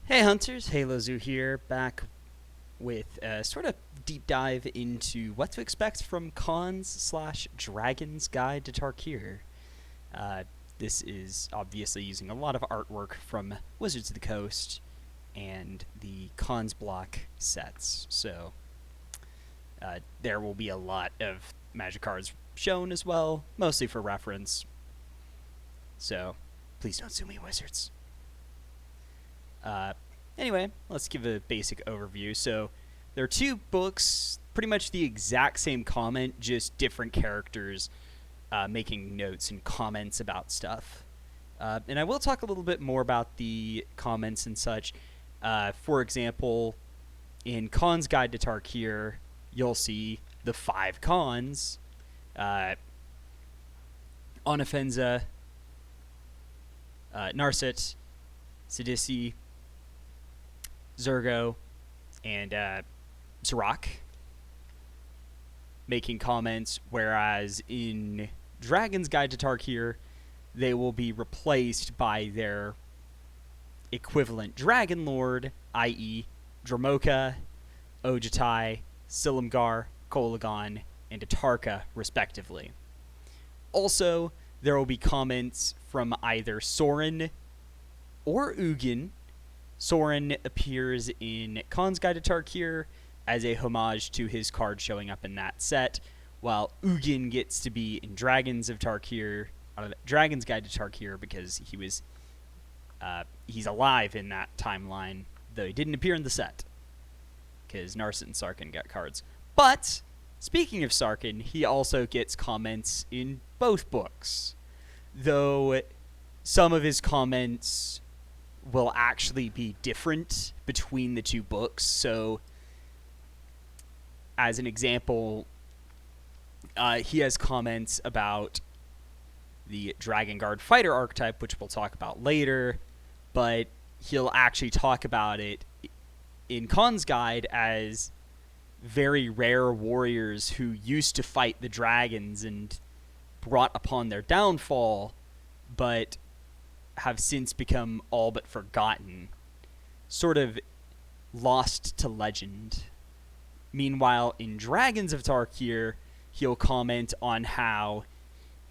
Hey Hunters, HaloZoo here, back with a sort of deep dive into what to expect from Cons/Dragons Guide to Tarkir. Uh, this is obviously using a lot of artwork from Wizards of the Coast and the Cons block sets, so there will be a lot of Magic cards shown as well, mostly for reference, so please don't sue me, Wizards. Anyway, let's give a basic overview. So there are two books, pretty much the exact same comment, just different characters making notes and comments about stuff. And I will talk a little bit more about the comments and such. For example, in Khan's Guide to Tarkir, you'll see the 5 Khans, Onofenza, Narset, Sidisi, Zergo, and Zarak making comments, whereas in Dragon's Guide to Tarkir, they will be replaced by their equivalent Dragon Lord, i.e. Dramoka, Ojatai, Silumgar, Kolagon, and Atarka, respectively. Also, there will be comments from either Sorin or Ugin. Sorin appears in Khan's Guide to Tarkir as a homage to his card showing up in that set, while Ugin gets to be in Dragons of Tarkir, Dragon's Guide to Tarkir, because he's alive in that timeline, though he didn't appear in the set, because Narset and Sarkhan got cards. But speaking of Sarkhan, he also gets comments in both books, though some of his comments will actually be different between the two books. So, as an example, he has comments about the Dragon Guard Fighter archetype, which we'll talk about later, but he'll actually talk about it in Khan's Guide as very rare warriors who used to fight the dragons and brought upon their downfall, but have since become all but forgotten, sort of lost to legend. Meanwhile, in Dragons of Tarkir, he'll comment on how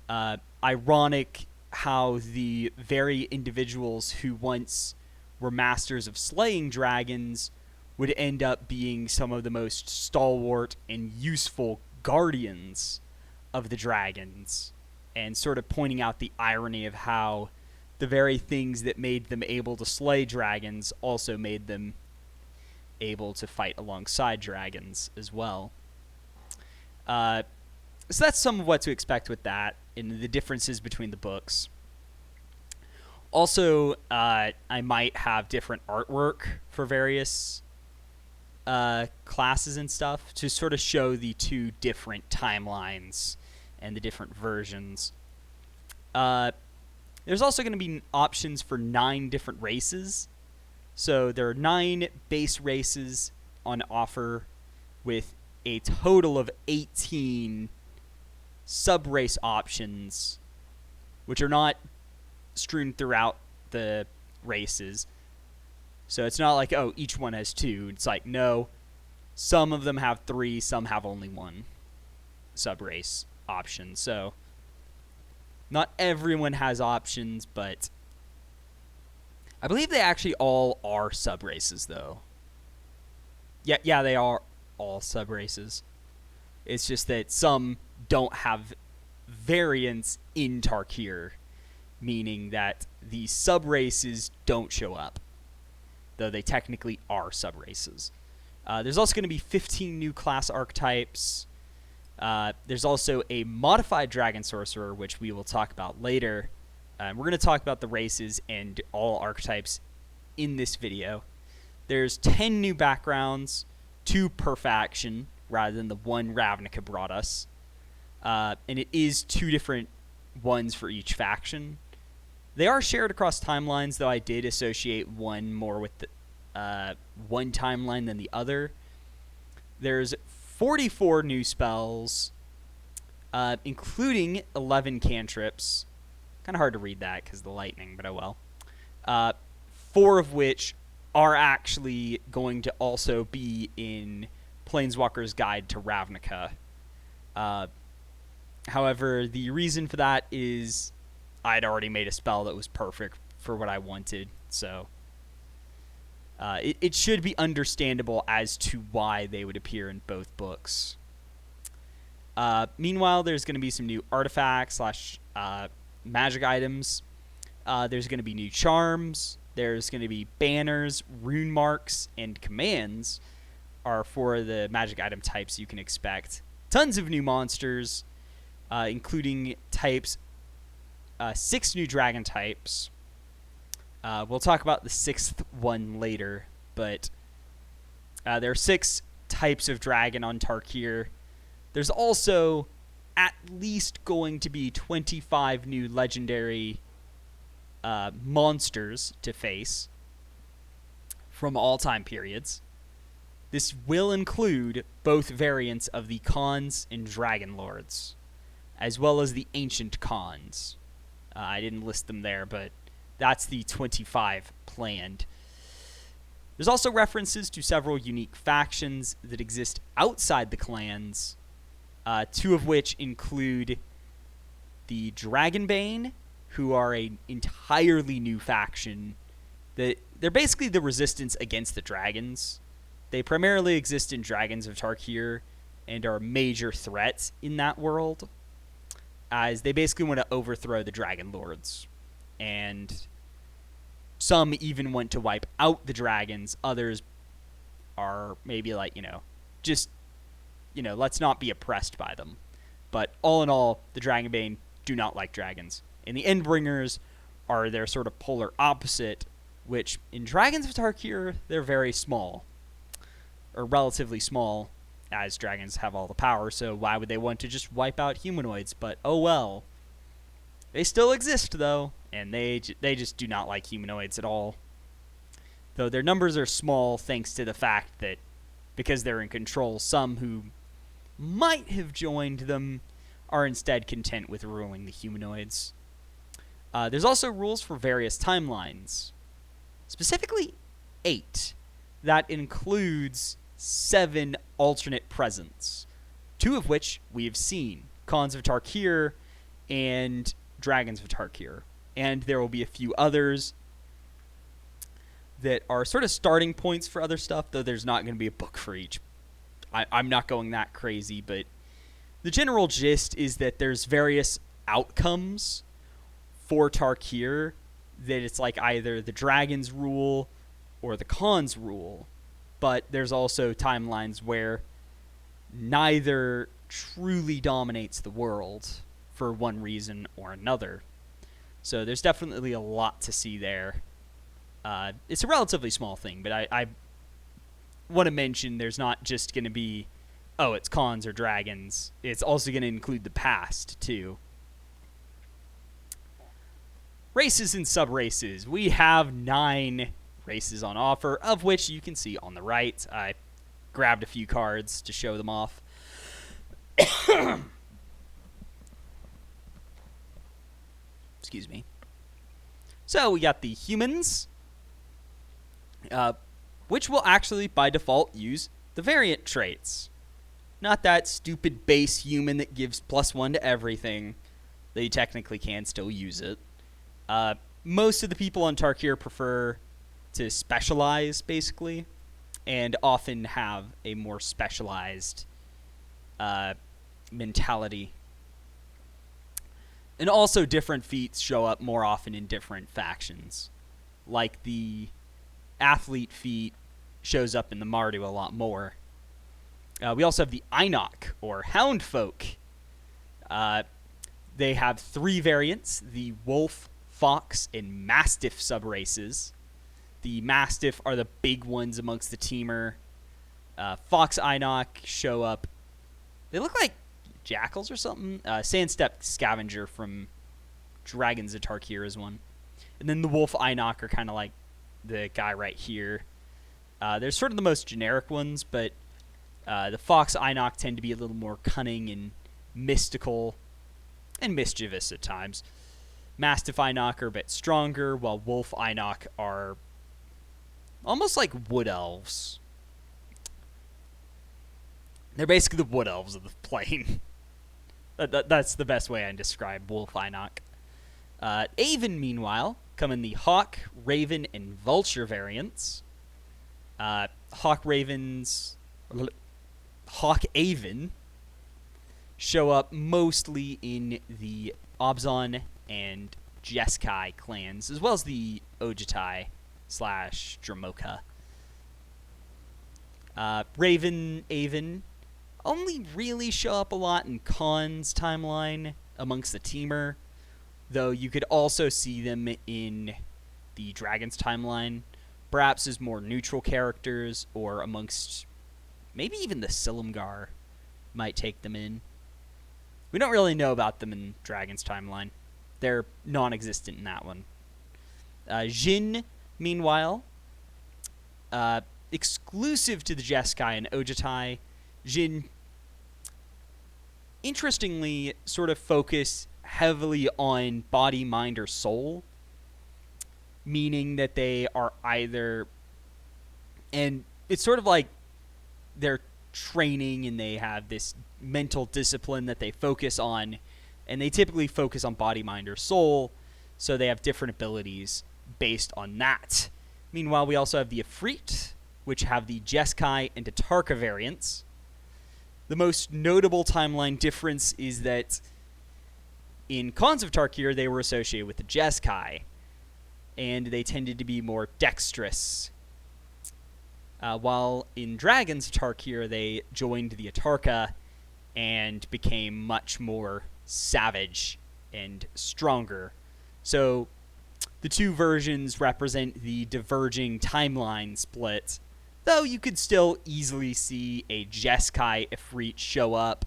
ironic how the very individuals who once were masters of slaying dragons would end up being some of the most stalwart and useful guardians of the dragons, and sort of pointing out the irony of how the very things that made them able to slay dragons also made them able to fight alongside dragons as well. So that's some of what to expect with that and the differences between the books. Also, I might have different artwork for various classes and stuff to sort of show the two different timelines and the different versions. There's also going to be options for 9 different races. So there are 9 base races on offer with a total of 18 sub-race options, which are not strewn throughout the races. So it's not like, oh, each one has 2. It's like, no, some of them have 3, some have only 1 sub-race option. So not everyone has options, but I believe they actually all are sub-races, though. Yeah, they are all sub-races. It's just that some don't have variants in Tarkir, meaning that the sub-races don't show up, though they technically are sub-races. There's also going to be 15 new class archetypes. There's also a modified Dragon Sorcerer, which we will talk about later. We're going to talk about the races and all archetypes in this video. There's 10 new backgrounds, 2 per faction, rather than the 1 Ravnica brought us. And it is 2 different ones for each faction. They are shared across timelines, though I did associate one more with the, one timeline than the other. There's 44 new spells, including 11 cantrips. Kind of hard to read that because of the lightning, but oh well. 4 of which are actually going to also be in Planeswalker's Guide to Ravnica. However, the reason for that is I'd already made a spell that was perfect for what I wanted, so it should be understandable as to why they would appear in both books. Meanwhile, there's going to be some new artifacts / magic items. There's going to be new charms. There's going to be banners, rune marks, and commands are for the magic item types you can expect. Tons of new monsters, including types, 6 new dragon types. We'll talk about the 6th one later, but there are 6 types of dragon on Tarkir. There's also at least going to be 25 new legendary monsters to face from all time periods. This will include both variants of the Khans and Dragon Lords, as well as the Ancient Khans. I didn't list them there, but that's the 25 planned. There's also references to several unique factions that exist outside the clans, 2 of which include the Dragonbane, who are an entirely new faction. They're basically the resistance against the dragons. They primarily exist in Dragons of Tarkir and are major threats in that world, as they basically want to overthrow the Dragon Lords. And some even want to wipe out the dragons. Others are maybe like, just, let's not be oppressed by them. But all in all, the Dragonbane do not like dragons. And the Endbringers are their sort of polar opposite, which in Dragons of Tarkir, they're very small. Or relatively small, as dragons have all the power, so why would they want to just wipe out humanoids? But oh well. They still exist, though, and they just do not like humanoids at all. Though their numbers are small thanks to the fact that, because they're in control, some who might have joined them are instead content with ruling the humanoids. There's also rules for various timelines. Specifically, 8. That includes 7 alternate presents. 2 of which we have seen. Khans of Tarkir and Dragons of Tarkir. And there will be a few others that are sort of starting points for other stuff, though there's not going to be a book for each. I'm not going that crazy, but the general gist is that there's various outcomes for Tarkir that it's like either the dragons rule or the Khans rule, but there's also timelines where neither truly dominates the world for one reason or another. So there's definitely a lot to see there. It's a relatively small thing, but I want to mention there's not just going to be, it's Khans or dragons. It's also going to include the past, too. Races and sub-races. We have 9 races on offer, of which you can see on the right. I grabbed a few cards to show them off. Excuse me. So we got the humans, which will actually, by default, use the variant traits. Not that stupid base human that gives +1 to everything. They technically can still use it. Most of the people on Tarkir prefer to specialize, basically, and often have a more specialized mentality. And also different feats show up more often in different factions. Like the athlete feat shows up in the Mardu a lot more. We also have the Einok, or Hound Folk. They have 3 variants, the Wolf, Fox, and Mastiff subraces. The Mastiff are the big ones amongst the teamer. Fox Einok show up. They look like jackals or something. Sandstep Scavenger from Dragons of Tarkir is one. And then the Wolf Einok are kind of like the guy right here. They're sort of the most generic ones, but the Fox Einok tend to be a little more cunning and mystical and mischievous at times. Mastiff Einok are a bit stronger, while Wolf Einok are almost like wood elves. They're basically the wood elves of the plane. That's the best way I can describe Wolf Einok. Aven, meanwhile, come in the Hawk, Raven, and Vulture variants. Hawk Aven show up mostly in the Obzon and Jeskai clans, as well as the Ojutai / Dramoka. Raven, Aven only really show up a lot in Khan's timeline amongst the Teamer, though you could also see them in the Dragon's timeline, perhaps as more neutral characters, or amongst maybe even the Silumgar might take them in. We don't really know about them in Dragon's timeline. They're non-existent in that one. Jin, meanwhile, exclusive to the Jeskai and Ojutai, Jin interestingly sort of focus heavily on body, mind, or soul, meaning that they are either, and it's sort of like they're training and they have this mental discipline that they focus on, and they typically focus on body, mind, or soul, so they have different abilities based on that. Meanwhile, we also have the Ifrit, which have the Jeskai and Tarkir variants. The most notable timeline difference is that in Khans of Tarkir, they were associated with the Jeskai, and they tended to be more dexterous. While in Dragons of Tarkir, they joined the Atarka and became much more savage and stronger. So the two versions represent the diverging timeline split, though you could still easily see a Jeskai Ifrit show up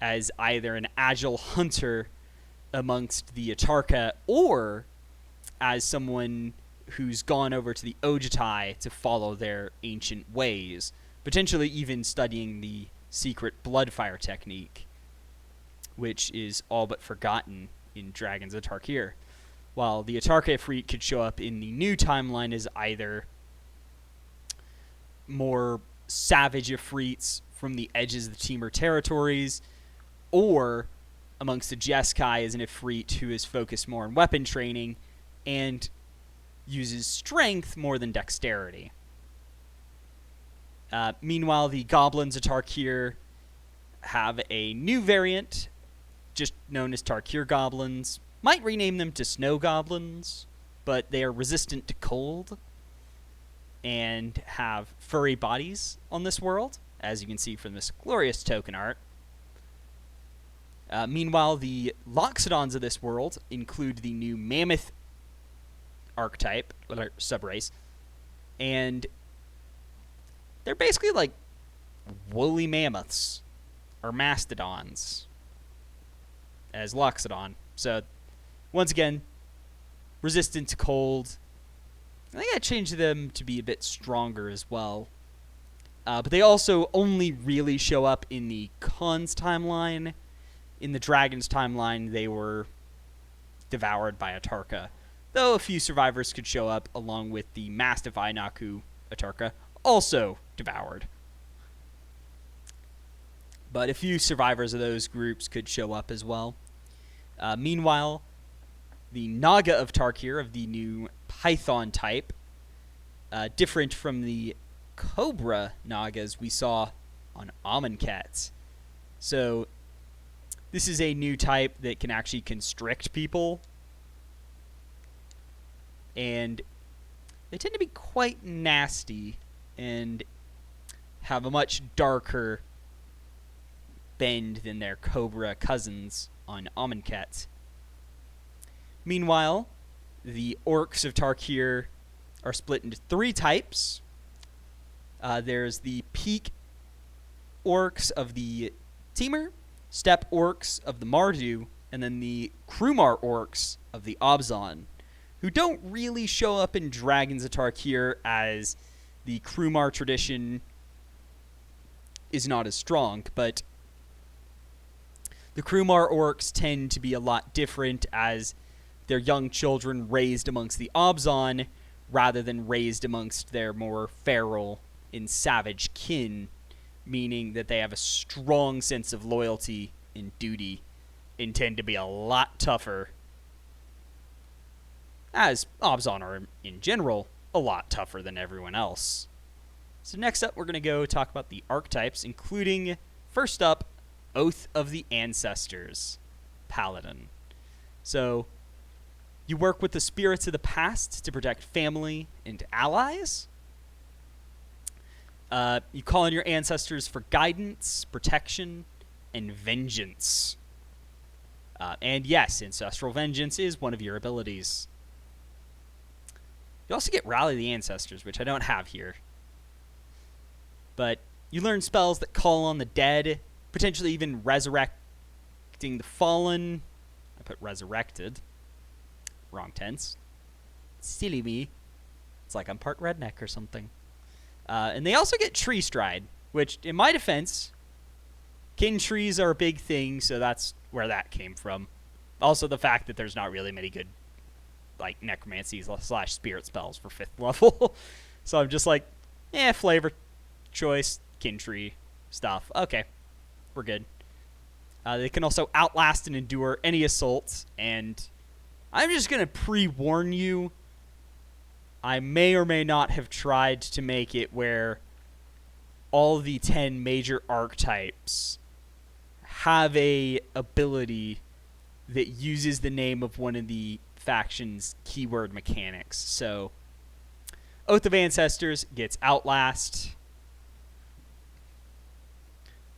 as either an agile hunter amongst the Atarka, or as someone who's gone over to the Ojutai to follow their ancient ways, potentially even studying the secret Bloodfire technique, which is all but forgotten in Dragons of Tarkir. While the Atarka Ifrit could show up in the new timeline as either more savage Ifrits from the edges of the Teamer territories, or amongst the Jeskai as an Ifrit who is focused more on weapon training and uses strength more than dexterity. Meanwhile, the Goblins of Tarkir have a new variant, just known as Tarkir Goblins. Might rename them to Snow Goblins, but they are resistant to cold and have furry bodies on this world, as you can see from this glorious token art. Meanwhile, the Loxodons of this world include the new Mammoth archetype, or subrace, and they're basically like woolly mammoths, or mastodons, as Loxodon. So, once again, resistant to cold. I think I changed them to be a bit stronger as well. But they also only really show up in the Khans timeline. In the Dragons timeline, they were devoured by Atarka, though a few survivors could show up along with the Mastiff Einaku Atarka, also devoured. But a few survivors of those groups could show up as well. Meanwhile, the Naga of Tarkir, of the new Python type, different from the Cobra Nagas we saw on Amonkhet. So this is a new type that can actually constrict people, and they tend to be quite nasty and have a much darker bend than their Cobra cousins on Amonkhet. Meanwhile, the Orcs of Tarkir are split into three types. There's the Peak Orcs of the Teamer, Steppe Orcs of the Mardu, and then the Krumar Orcs of the Obzon, who don't really show up in Dragons of Tarkir, as the Krumar tradition is not as strong, but the Krumar Orcs tend to be a lot different, as they're young children raised amongst the Obzon rather than raised amongst their more feral and savage kin, meaning that they have a strong sense of loyalty and duty and tend to be a lot tougher, as Obzon are in general a lot tougher than everyone else. So next up, we're going to go talk about the archetypes, including, first up, Oath of the Ancestors, Paladin. So you work with the spirits of the past to protect family and allies. You call on your ancestors for guidance, protection, and vengeance. And yes, Ancestral Vengeance is one of your abilities. You also get Rally the Ancestors, which I don't have here. But you learn spells that call on the dead, potentially even resurrecting the fallen. I put resurrected. Wrong tense. Silly me. It's like I'm part redneck or something. And they also get Tree Stride, which, in my defense, kin trees are a big thing, so that's where that came from. Also, the fact that there's not really many good, like, necromancy / spirit spells for 5th level. So I'm just like, flavor choice, kin tree stuff. Okay, we're good. They can also outlast and endure any assaults, and I'm just going to pre-warn you, I may or may not have tried to make it where all the 10 major archetypes have a ability that uses the name of one of the faction's keyword mechanics. So, Oath of Ancestors gets Outlast.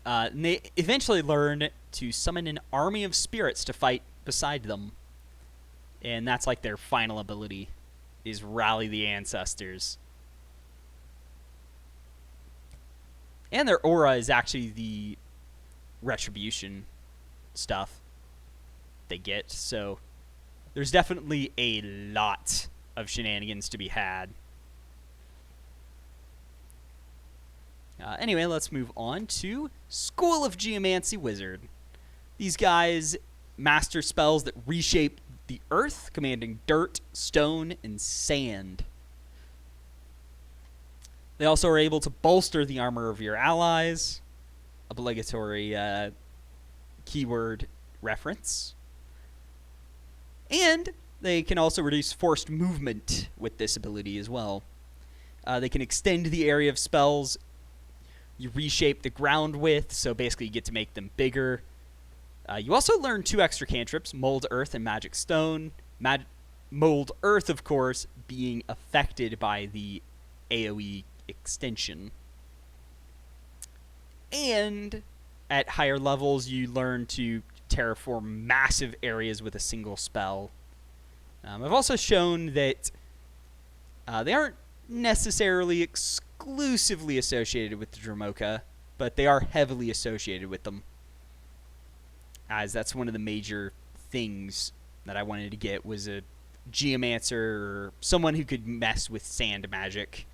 And they eventually learn to summon an army of spirits to fight beside them. And that's like their final ability, is Rally the Ancestors. And their aura is actually the retribution stuff they get. So there's definitely a lot of shenanigans to be had. Anyway, let's move on to School of Geomancy Wizard. These guys master spells that reshape the earth, commanding dirt, stone, and sand. They also are able to bolster the armor of your allies. Obligatory keyword reference. And they can also reduce forced movement with this ability as well. They can extend the area of spells you reshape the ground with, so basically you get to make them bigger. You also learn 2 extra cantrips, Mold Earth and Magic Stone. Mold Earth, of course, being affected by the AoE extension. And at higher levels, you learn to terraform massive areas with a single spell. I've also shown that they aren't necessarily exclusively associated with the Dromoka, but they are heavily associated with them, as that's one of the major things that I wanted to get, was a Geomancer or someone who could mess with sand magic,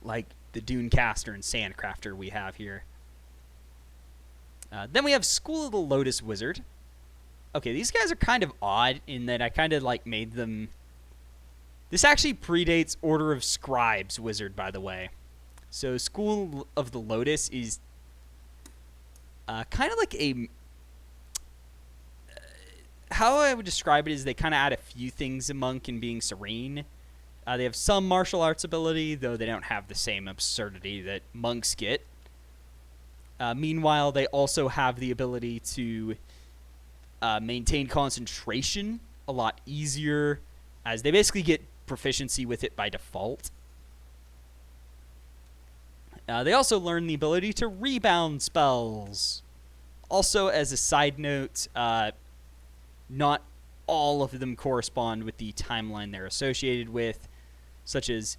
like the Dunecaster and Sandcrafter we have here. Then we have School of the Lotus Wizard. Okay, these guys are kind of odd in that I kind of like made them... This actually predates Order of Scribes Wizard, by the way. So School of the Lotus is kind of like a... how I would describe it is they kind of add a few things a monk in being serene. They have some martial arts ability, though they don't have the same absurdity that monks get. Meanwhile, they also have the ability to maintain concentration a lot easier, as they basically get proficiency with it by default. They also learn the ability to rebound spells. Also, as a side note, not all of them correspond with the timeline they're associated with, such as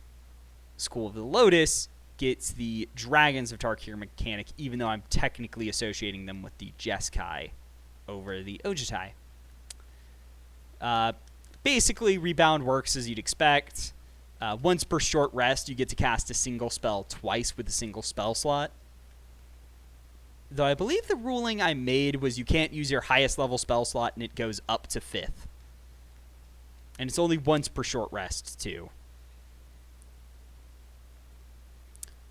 School of the Lotus gets the Dragons of Tarkir mechanic, even though I'm technically associating them with the Jeskai over the Ojutai. Basically, rebound works as you'd expect. Once per short rest, you get to cast a single spell twice with a single spell slot. Though I believe the ruling I made was you can't use your highest level spell slot and it goes up to 5th. And it's only once per short rest, too.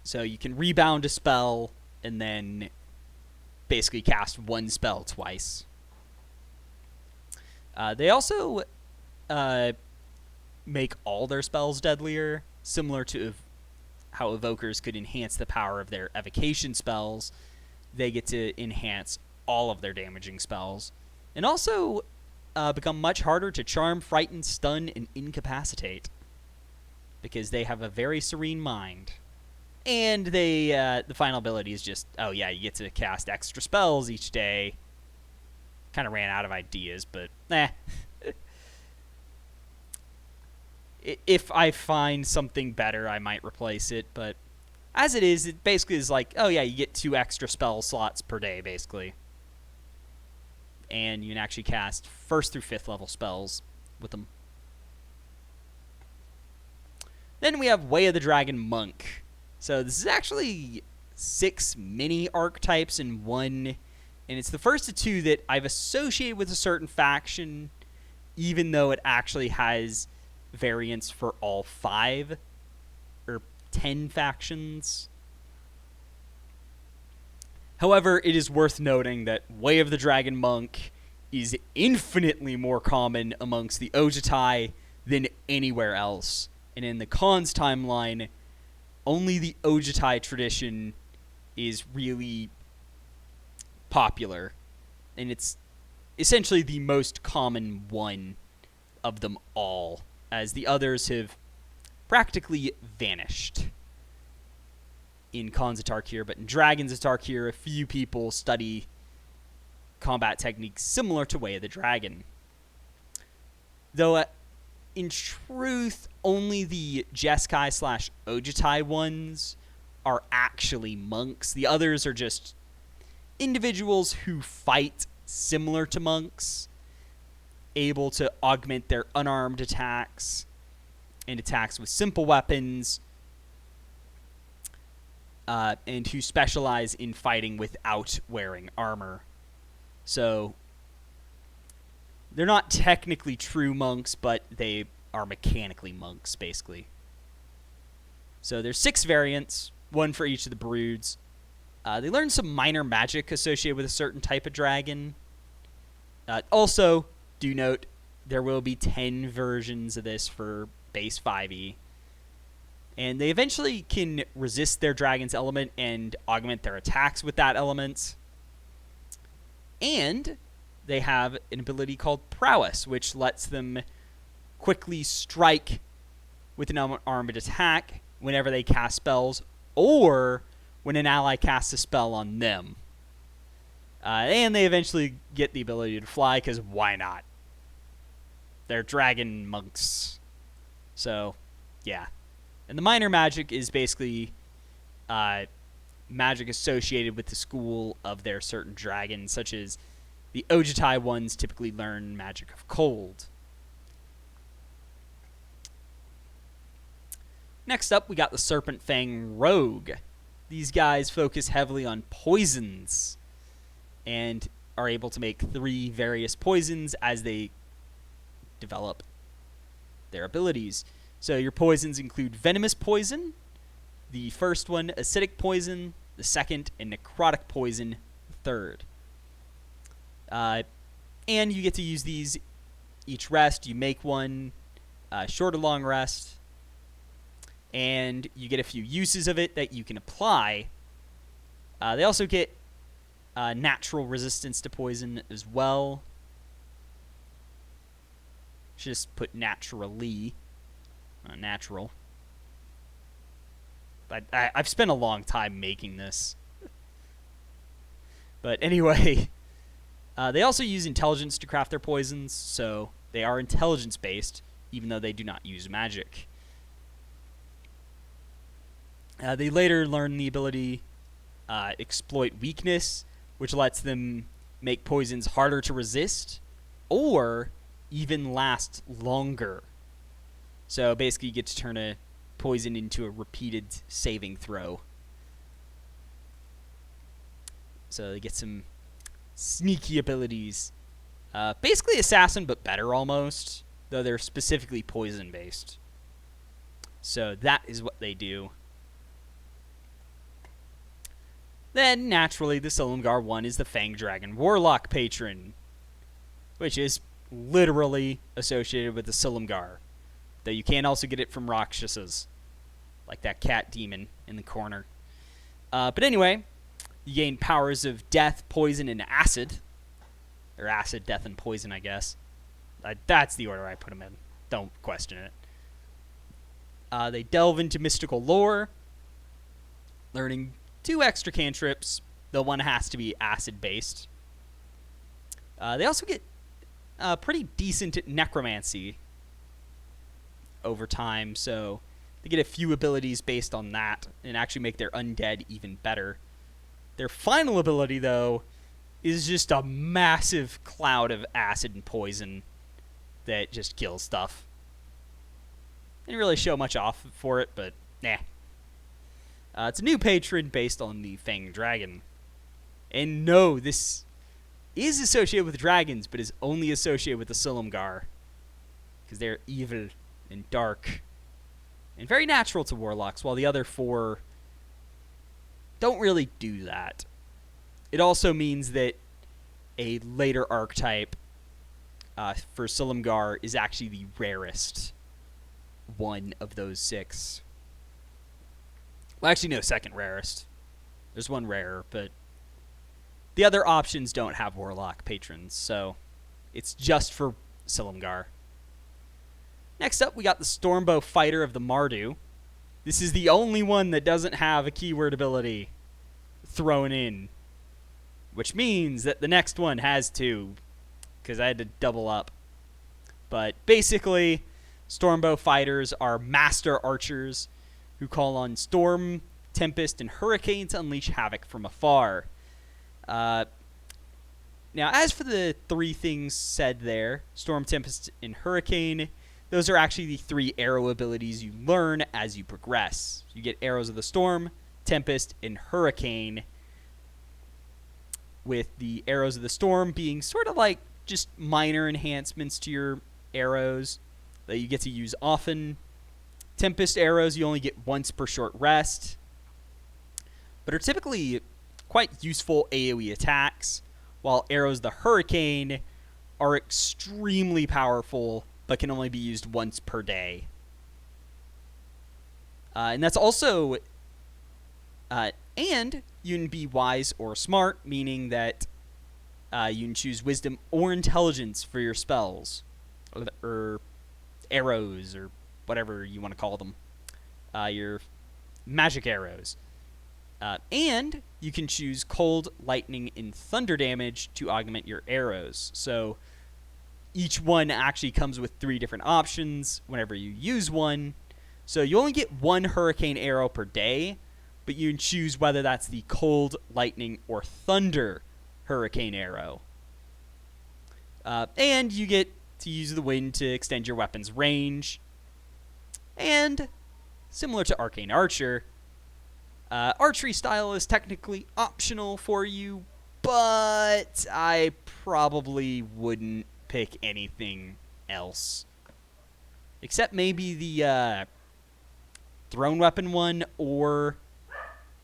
So you can rebound a spell and then basically cast one spell twice. They also make all their spells deadlier, similar to how evokers could enhance the power of their evocation spells. They get to enhance all of their damaging spells, and also become much harder to charm, frighten, stun, and incapacitate, because they have a very serene mind. And they the final ability is just, oh yeah, you get to cast extra spells each day. Kind of ran out of ideas, but if I find something better, I might replace it, but as it basically is like, oh yeah, you get 2 extra spell slots per day, basically. And you can actually cast 1st through 5th level spells with them. Then we have Way of the Dragon Monk. So this is actually 6 mini archetypes in one, and it's the first of 2 that I've associated with a certain faction, even though it actually has variants for all 5 or 10 factions. However, it is worth noting that Way of the Dragon Monk is infinitely more common amongst the Ojutai than anywhere else. And in the Khan's timeline, only the Ojutai tradition is really popular. And it's essentially the most common one of them all, as the others have practically vanished in Khans of Tarkir. But in Dragons of Tarkir, a few people study combat techniques similar to Way of the Dragon. Though, in truth, only the Jeskai / Ojutai ones are actually monks. The others are just individuals who fight similar to monks, able to augment their unarmed attacks and attacks with simple weapons, and who specialize in fighting without wearing armor. So they're not technically true monks, but they are mechanically monks, basically. So there's 6 variants, 1 for each of the broods. They learn some minor magic associated with a certain type of dragon. Also, do note, there will be 10 versions of this for base 5e. And they eventually can resist their dragon's element and augment their attacks with that element. And they have an ability called Prowess, which lets them quickly strike with an unarmed attack whenever they cast spells, or when an ally casts a spell on them. And they eventually get the ability to fly, because why not? They're dragon monks. So, yeah. And the minor magic is basically magic associated with the school of their certain dragons, such as the Ojutai ones typically learn magic of cold. Next up, we got the Serpent Fang Rogue. These guys focus heavily on poisons and are able to make 3 various poisons as they develop their abilities. So your poisons include Venomous Poison, the first one, Acidic Poison, the second, and Necrotic Poison, the third. And you get to use these each rest. You make one, short or long rest, and you get a few uses of it that you can apply. They also get natural resistance to poison as well. Just put naturally, natural. But I've spent a long time making this. But anyway, they also use intelligence to craft their poisons, so they are intelligence-based, even though they do not use magic. They later learn the ability Exploit Weakness, which lets them make poisons harder to resist, or even last longer. So basically you get to turn a poison into a repeated saving throw. So they get some sneaky abilities. Basically Assassin, but better almost. though they're specifically poison-based. So that is what they do. Then, naturally, the Silumgar one is the Fang Dragon Warlock patron, which is literally associated with the Silumgar, though you can also get it from Rakshasas, like that cat demon in the corner. But anyway, you gain powers of death, poison, and acid. Or acid, death, and poison, I guess. That's the order I put them in. Don't question it. They delve into mystical lore, learning 2 extra cantrips, though one has to be acid-based. They also get pretty decent necromancy over time, so they get a few abilities based on that and actually make their undead even better. Their final ability, though, is just a massive cloud of acid and poison that just kills stuff. Didn't really show much off for it, but nah. It's a new patron based on the Fang Dragon. And no, this is associated with dragons, but is only associated with the Silumgar, because they're evil and dark and very natural to warlocks, while the other 4 don't really do that. It also means that a later archetype for Silumgar is actually the rarest one of those 6. Well, actually, no, second rarest. There's one rarer, but the other options don't have Warlock patrons, so it's just for Silumgar. Next up, we got the Stormbow Fighter of the Mardu. This is the only one that doesn't have a keyword ability thrown in, which means that the next one has 2, because I had to double up. But basically, Stormbow Fighters are master archers who call on storm, tempest, and hurricane to unleash havoc from afar. Now, as for the 3 things said there, storm, tempest, and hurricane, those are actually the 3 arrow abilities you learn as you progress. You get arrows of the storm, tempest, and hurricane, with the arrows of the storm being sort of like just minor enhancements to your arrows that you get to use often. Tempest arrows you only get once per short rest, but are typically quite useful AoE attacks, while arrows of the hurricane are extremely powerful but can only be used once per day. And that's also and you can be wise or smart, meaning that you can choose wisdom or intelligence for your spells, or arrows, or whatever you want to call them, your magic arrows. And you can choose cold, lightning, and thunder damage to augment your arrows. So each one actually comes with 3 different options whenever you use one. So you only get 1 hurricane arrow per day, but you can choose whether that's the cold, lightning, or thunder hurricane arrow. And you get to use the wind to extend your weapon's range. And similar to Arcane Archer, archery style is technically optional for you, but I probably wouldn't pick anything else. Except maybe the thrown weapon one, or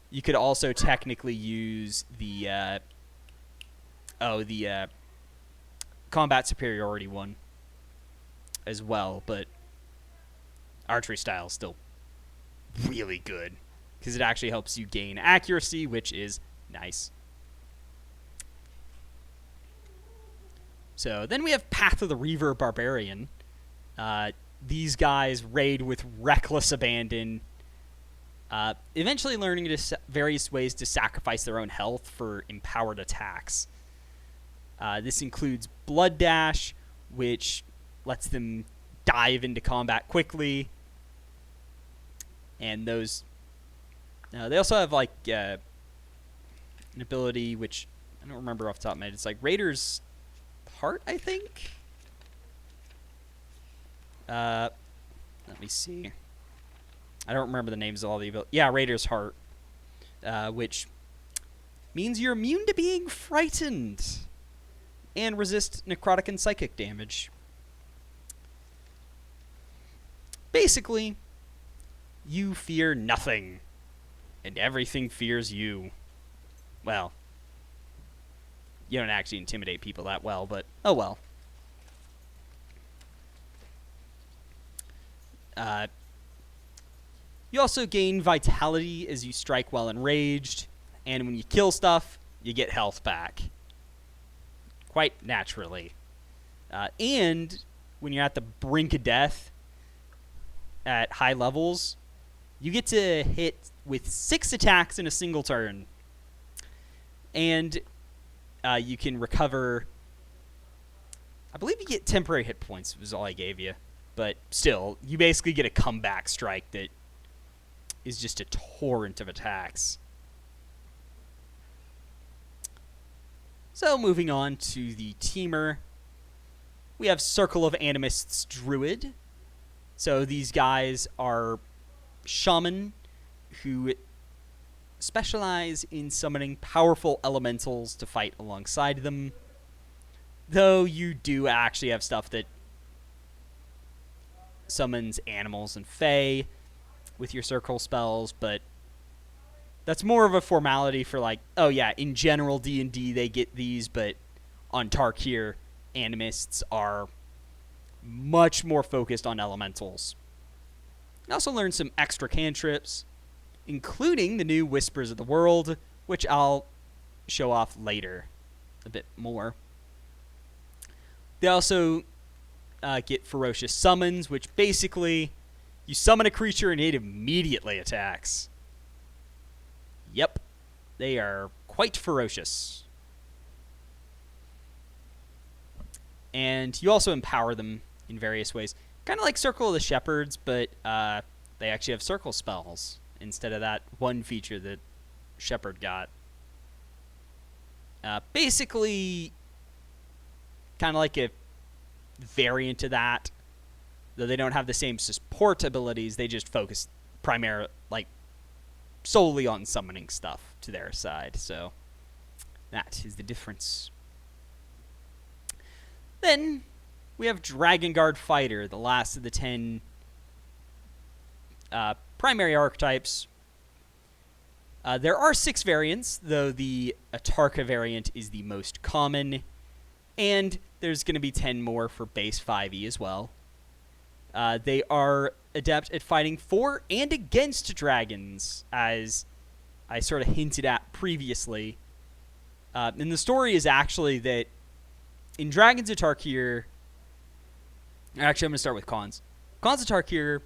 you could also technically use the combat superiority one as well, but archery style is still really good because it actually helps you gain accuracy, which is nice. So then we have Path of the Reaver Barbarian. These guys raid with reckless abandon, eventually learning various ways to sacrifice their own health for empowered attacks. This includes Blood Dash, which lets them dive into combat quickly. And those... they also have, like, an ability, which I don't remember off the top of my head. It's like Raider's Heart, I think? Let me see. I don't remember the names of all the abilities. Yeah, Raider's Heart, which means you're immune to being frightened and resist necrotic and psychic damage. Basically, you fear nothing, and everything fears you. Well, you don't actually intimidate people that well, but oh well. You also gain vitality as you strike while enraged, and when you kill stuff, you get health back. Quite naturally. And when you're at the brink of death at high levels, you get to hit with 6 attacks in a single turn. And you can recover, I believe you get temporary hit points was all I gave you. But still, you basically get a comeback strike that is just a torrent of attacks. So moving on to the teamer, we have Circle of Animists Druid. So these guys are shaman who specialize in summoning powerful elementals to fight alongside them. Though you do actually have stuff that summons animals and fae with your circle spells, but that's more of a formality for like, oh yeah, in general D&D they get these, but on Tarkir, animists are much more focused on elementals. You also learn some extra cantrips, including the new Whispers of the World, which I'll show off later a bit more. They also get Ferocious Summons, which basically you summon a creature and it immediately attacks. Yep, they are quite ferocious. And you also empower them in various ways. Kind of like Circle of the Shepherds, but they actually have circle spells instead of that one feature that Shepherd got. Basically, kind of like a variant of that, though they don't have the same support abilities. They just focus primarily, like, solely on summoning stuff to their side. So that is the difference. Then we have Dragon Guard Fighter, the last of the 10 primary archetypes. There are 6 variants, though the Atarka variant is the most common, and there's going to be 10 more for base 5e as well. They are adept at fighting for and against dragons, as I sort of hinted at previously. And the story is actually that in Dragons of Tarkir, actually I'm going to start with Khans. Khans of Tarkir,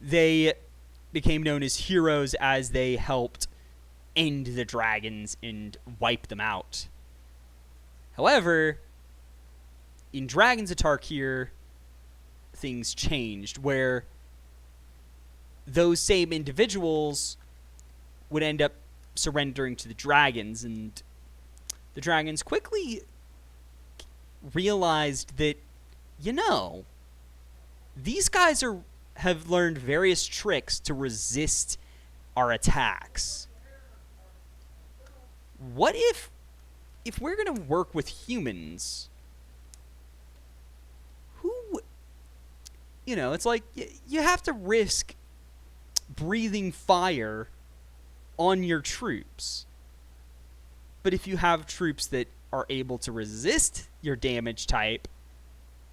they became known as heroes as they helped end the dragons and wipe them out. However, in Dragons of Tarkir, things changed, where those same individuals would end up surrendering to the dragons, and the dragons quickly realized that, you know, these guys have learned various tricks to resist our attacks. What if we're going to work with humans who, you know, it's like you have to risk breathing fire on your troops. But if you have troops that are able to resist your damage type,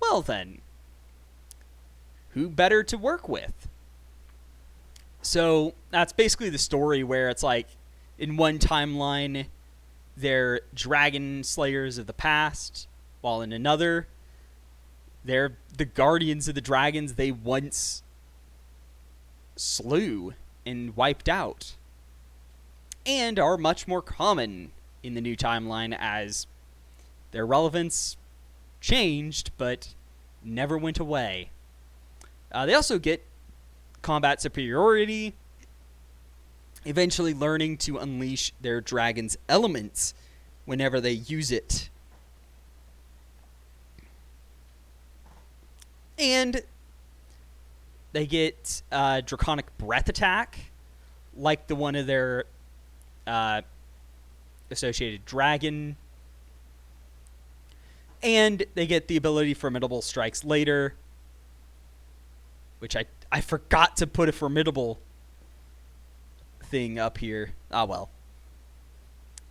well then, who better to work with? So that's basically the story, where it's like, in one timeline, they're dragon slayers of the past, while in another, they're the guardians of the dragons they once slew and wiped out, and are much more common in the new timeline as their relevance changed but never went away. They also get combat superiority, eventually learning to unleash their dragon's elements whenever they use it. And they get Draconic Breath attack, like the one of their associated dragon. And they get the ability Formidable Strikes later, which I forgot to put a formidable thing up here. Ah, well.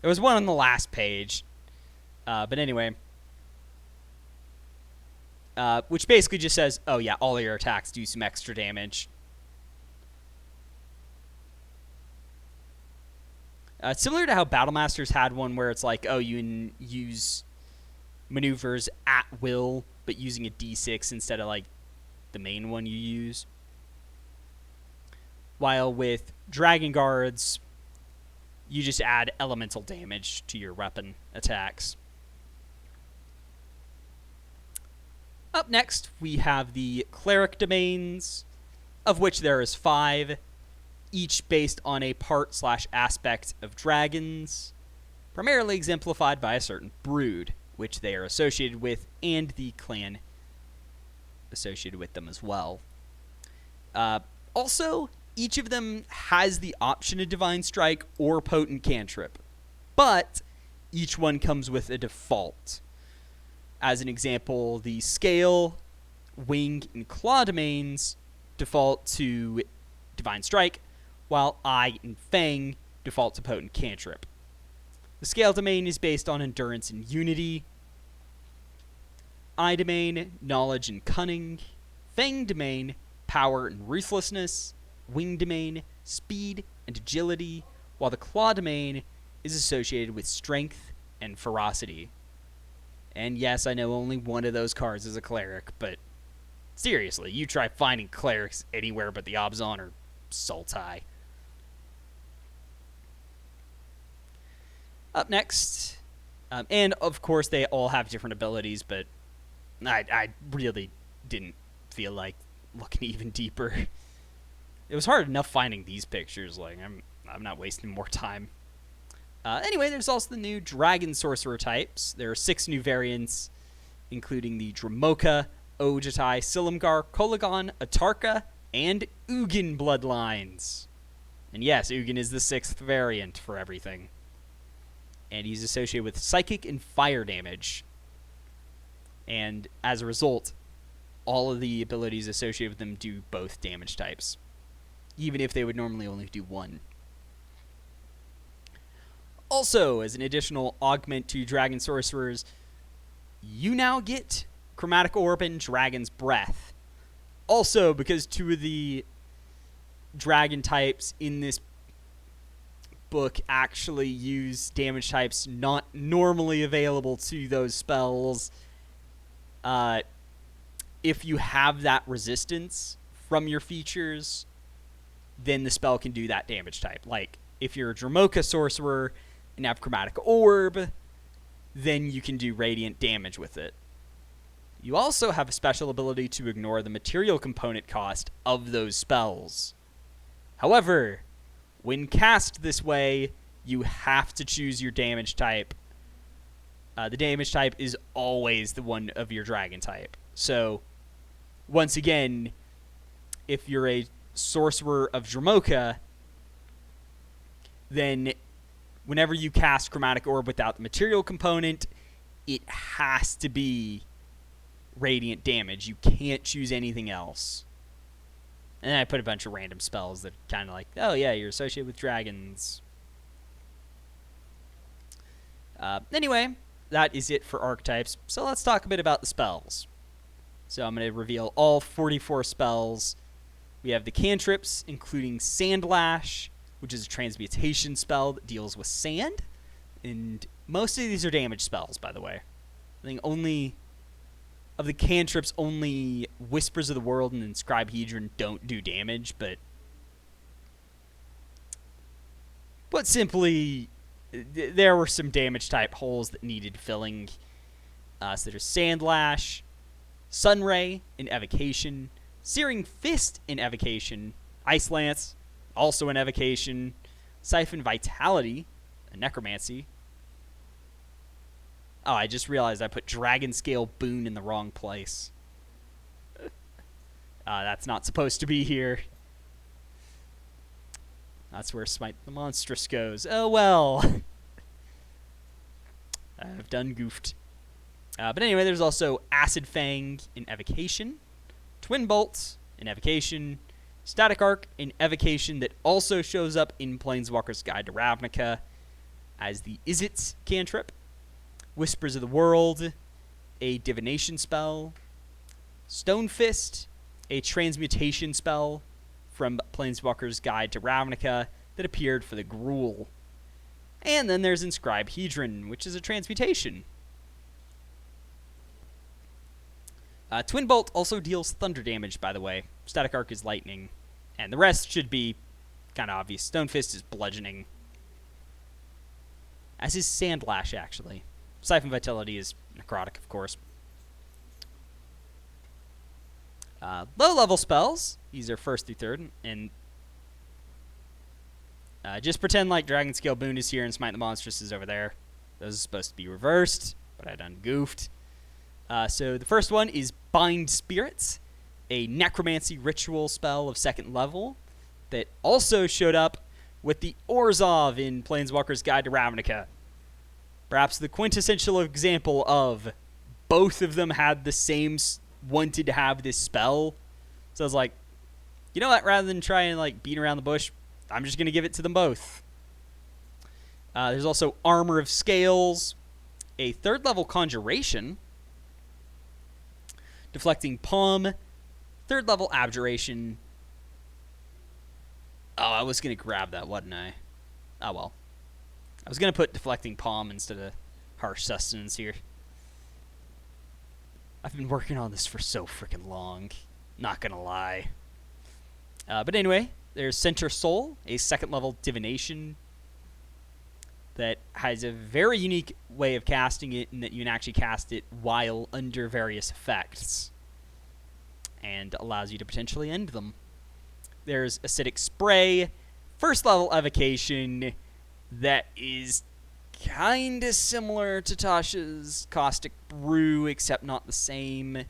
There was one on the last page. But anyway. Which basically just says, oh yeah, all of your attacks do some extra damage. Similar to how Battlemasters had one where it's like, oh, you can use maneuvers at will, but using a d6 instead of like the main one you use. While with Dragon Guards, you just add elemental damage to your weapon attacks. Up next, we have the Cleric domains, of which there is 5, each based on a part/aspect of dragons, primarily exemplified by a certain brood, which they are associated with, and the clan associated with them as well. Also, each of them has the option of Divine Strike or Potent Cantrip, but each one comes with a default. As an example, the Scale, Wing, and Claw domains default to Divine Strike, while Eye and Fang default to Potent Cantrip. The Scale domain is based on Endurance and Unity. Eye domain, Knowledge and Cunning. Fang domain, Power and Ruthlessness. Wing domain, Speed and Agility, while the Claw domain is associated with Strength and Ferocity. And yes, I know only one of those cards is a Cleric, but seriously, you try finding Clerics anywhere but the Abzan or Sultai. Up next, and of course they all have different abilities, but I really didn't feel like looking even deeper. It was hard enough finding these pictures. Like I'm not wasting more time. Anyway, there's also the new Dragon Sorcerer types. There are 6 new variants, including the Dramoka, Ojutai, Silumgar, Kolagon, Atarka, and Ugin bloodlines. And yes, Ugin is the 6th variant for everything. And he's associated with Psychic and Fire damage. And as a result, all of the abilities associated with them do both damage types, even if they would normally only do one. Also, as an additional augment to Dragon Sorcerers, you now get Chromatic Orb and Dragon's Breath. Also, because 2 of the dragon types in this book actually use damage types not normally available to those spells, if you have that resistance from your features, then the spell can do that damage type. Like, if you're a Dramoka Sorcerer and have Chromatic Orb, then you can do radiant damage with it. You also have a special ability to ignore the material component cost of those spells. However, when cast this way, you have to choose your damage type. The damage type is always the one of your dragon type. So, once again, if you're a Sorcerer of Dramoka, then whenever you cast Chromatic Orb without the material component, it has to be radiant damage. You can't choose anything else. And then I put a bunch of random spells that kind of like, oh yeah, you're associated with dragons. Anyway, that is it for archetypes. So let's talk a bit about the spells. So I'm going to reveal all 44 spells. We have the cantrips, including Sandlash, which is a transmutation spell that deals with sand. And most of these are damage spells, by the way. I think only of the cantrips, only Whispers of the World and Inscribe Hedron don't do damage, but simply, there were some damage type holes that needed filling. So there's Sandlash, Sunray in Evocation, Searing Fist in Evocation, Ice Lance, also in Evocation, Siphon Vitality, a Necromancy. Oh, I just realized I put Dragon Scale Boon in the wrong place. That's not supposed to be here. That's where Smite the Monstrous goes. Oh well. I've done goofed. But anyway, there's also Acid Fang in Evocation, Twin Bolt, an evocation. Static Arc, an evocation that also shows up in Planeswalker's Guide to Ravnica as the Izzet cantrip. Whispers of the World, a divination spell. Stone Fist, a transmutation spell from Planeswalker's Guide to Ravnica that appeared for the Gruul. And then there's Inscribe Hedron, which is a transmutation. Twin Bolt also deals thunder damage, by the way. Static Arc is lightning. And the rest should be kind of obvious. Stone Fist is bludgeoning. As is Sandlash, actually. Siphon Vitality is necrotic, of course. Low-level spells. These are first through third. And just pretend like Dragon Scale Boon is here and Smite the Monstrous is over there. Those are supposed to be reversed, but I done goofed. So the first one is Bind Spirits, a necromancy ritual spell of second level that also showed up with the Orzhov in Planeswalker's Guide to Ravnica. Perhaps the quintessential example of both of them had the same wanted to have this spell. So I was like, you know what, rather than try and like beat around the bush, I'm just going to give it to them both. There's also Armor of Scales, a third level conjuration. Deflecting Palm, third level Abjuration. Oh, I was going to grab that, wasn't I? Oh, well. I was going to put Deflecting Palm instead of Harsh Sustenance here. I've been working on this for so freaking long. Not going to lie. But anyway, there's Center Soul, a second level divination that has a very unique way of casting it in that you can actually cast it while under various effects and allows you to potentially end them. There's Acidic Spray, first level evocation that is kind of similar to Tasha's Caustic Brew, except not the same.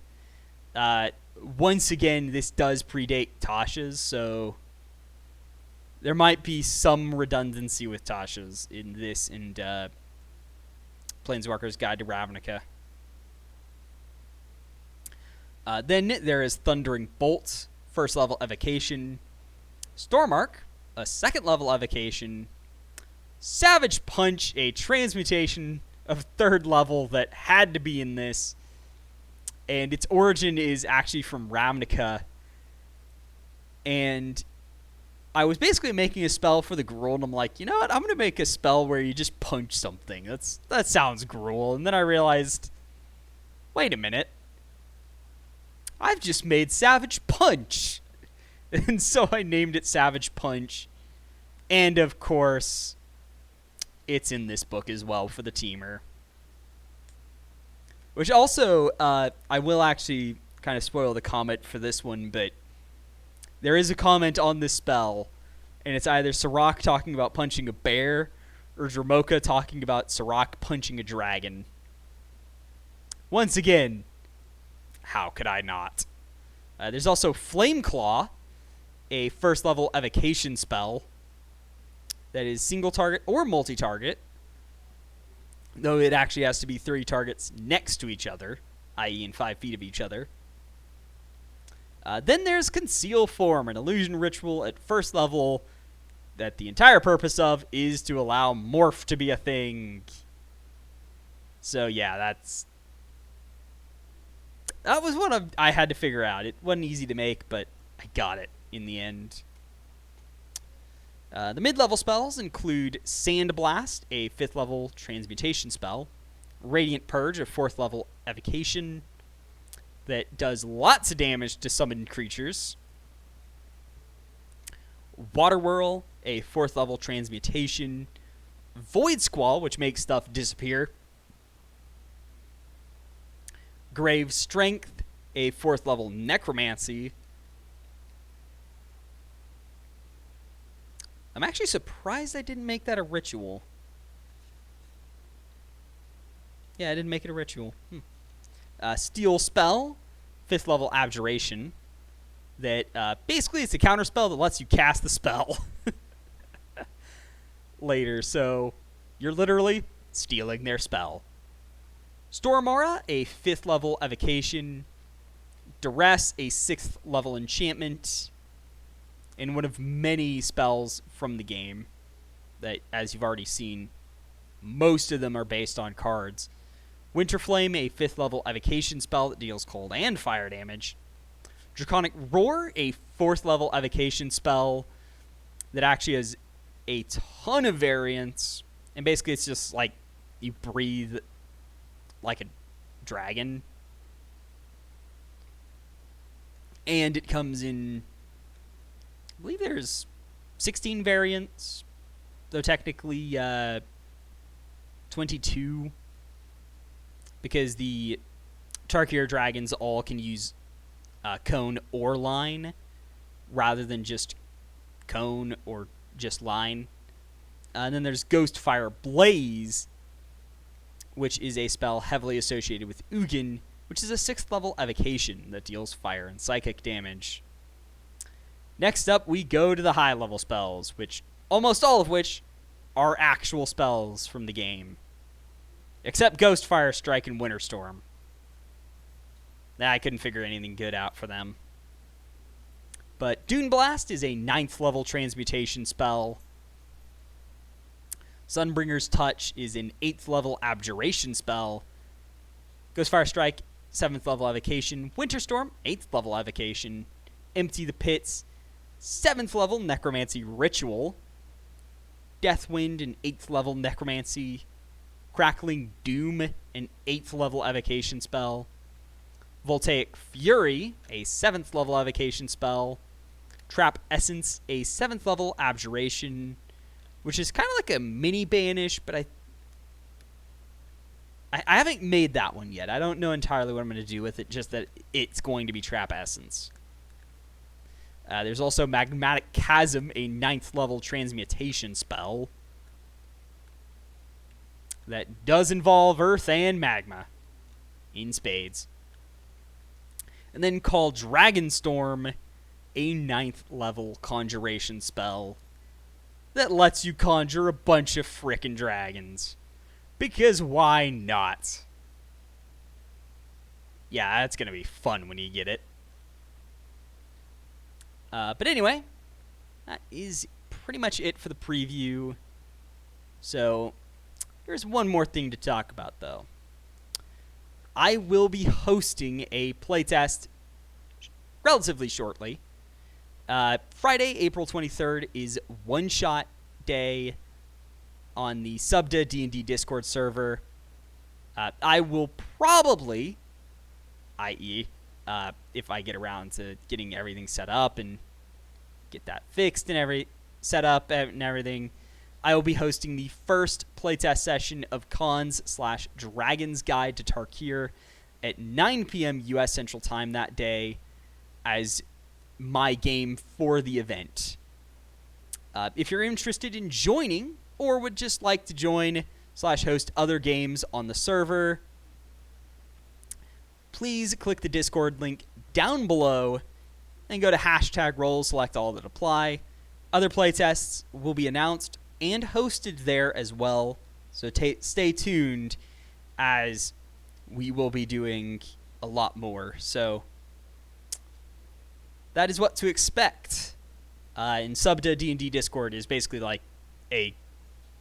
Once again, this does predate Tasha's, so there might be some redundancy with Tasha's in this and Planeswalker's Guide to Ravnica. Then there is Thundering Bolt, first level evocation. Stormark, a second level evocation. Savage Punch, a transmutation of third level that had to be in this. And its origin is actually from Ravnica. And I was basically making a spell for the Gruul, and I'm like, you know what? I'm going to make a spell where you just punch something. That sounds Gruul. And then I realized, wait a minute. I've just made Savage Punch. And so I named it Savage Punch. And, of course, it's in this book as well for the teamer. Which also, I will actually kind of spoil the comment for this one, but there is a comment on this spell, and it's either Sirach talking about punching a bear, or Dramoka talking about Sirach punching a dragon. Once again, how could I not? There's also Flame Claw, a first level evocation spell that is single target or multi-target, though it actually has to be 3 targets next to each other, i.e. in 5 feet of each other. Then there's Conceal Form, an illusion ritual at first level that the entire purpose of is to allow Morph to be a thing. So yeah, that was what I had to figure out. It wasn't easy to make, but I got it in the end. The mid-level spells include Sandblast, a 5th level transmutation spell. Radiant Purge, a 4th level evocation that does lots of damage to summoned creatures. Water Whirl, a 4th level transmutation. Void Squall, which makes stuff disappear. Grave Strength, a 4th level necromancy. I'm actually surprised I didn't make that a ritual. Yeah, I didn't make it a ritual. Steel Spell, 5th level Abjuration. That basically it's a counter spell that lets you cast the spell later. So you're literally stealing their spell. Storm Aura, a 5th level evocation. Duress, a 6th level enchantment, and one of many spells from the game that, as you've already seen, most of them are based on cards. Winterflame, a 5th level evocation spell that deals cold and fire damage. Draconic Roar, a 4th level evocation spell that actually has a ton of variants. And basically it's just like you breathe like a dragon. And it comes in, I believe there's 16 variants, though technically 22, because the Tarkir dragons all can use cone or line rather than just cone or just line. And then there's Ghostfire Blaze, which is a spell heavily associated with Ugin, which is a 6th level evocation that deals fire and psychic damage. Next up, we go to the high level spells, which almost all of which are actual spells from the game, except Ghostfire Strike and Winter Storm. I couldn't figure anything good out for them. But Dune Blast is a 9th level transmutation spell. Sunbringer's Touch is an 8th level abjuration spell. Ghostfire Strike, 7th level evocation. Winter Storm, 8th level evocation. Empty the Pits, 7th level necromancy ritual. Deathwind, an 8th level necromancy. Crackling Doom, an 8th level evocation spell. Voltaic Fury, a 7th level evocation spell. Trap Essence, a 7th level abjuration, which is kind of like a mini banish, but I haven't made that one yet. I don't know entirely what I'm going to do with it, just that it's going to be Trap Essence. There's also Magmatic Chasm, a 9th level transmutation spell that does involve earth and magma in spades. And then Call Dragonstorm, a 9th level conjuration spell that lets you conjure a bunch of frickin' dragons. Because why not? Yeah, that's going to be fun when you get it. But anyway, that is pretty much it for the preview. So, there's one more thing to talk about, though. I will be hosting a playtest relatively shortly. Friday, April 23rd is One Shot Day on the Subda D&D Discord server. I will probably, i.e., if I get around to getting everything set up and get that fixed and set up and everything, I will be hosting the first playtest session of Cons/Dragon's Guide to Tarkir at 9 p.m. U.S. Central Time that day as my game for the event. If you're interested in joining or would just like to join/host other games on the server, please click the Discord link down below and go to #roll, select all that apply. Other playtests will be announced and hosted there as well, so stay tuned as we will be doing a lot more. So that is what to expect. And Subda D&D Discord is basically like a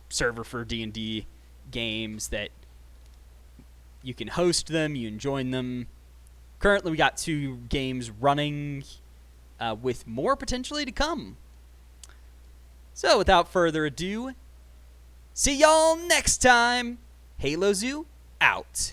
server for D&D games that you can host them, you can join them. Currently we got 2 games running, with more potentially to come. So without further ado, see y'all next time. HaloZoo out.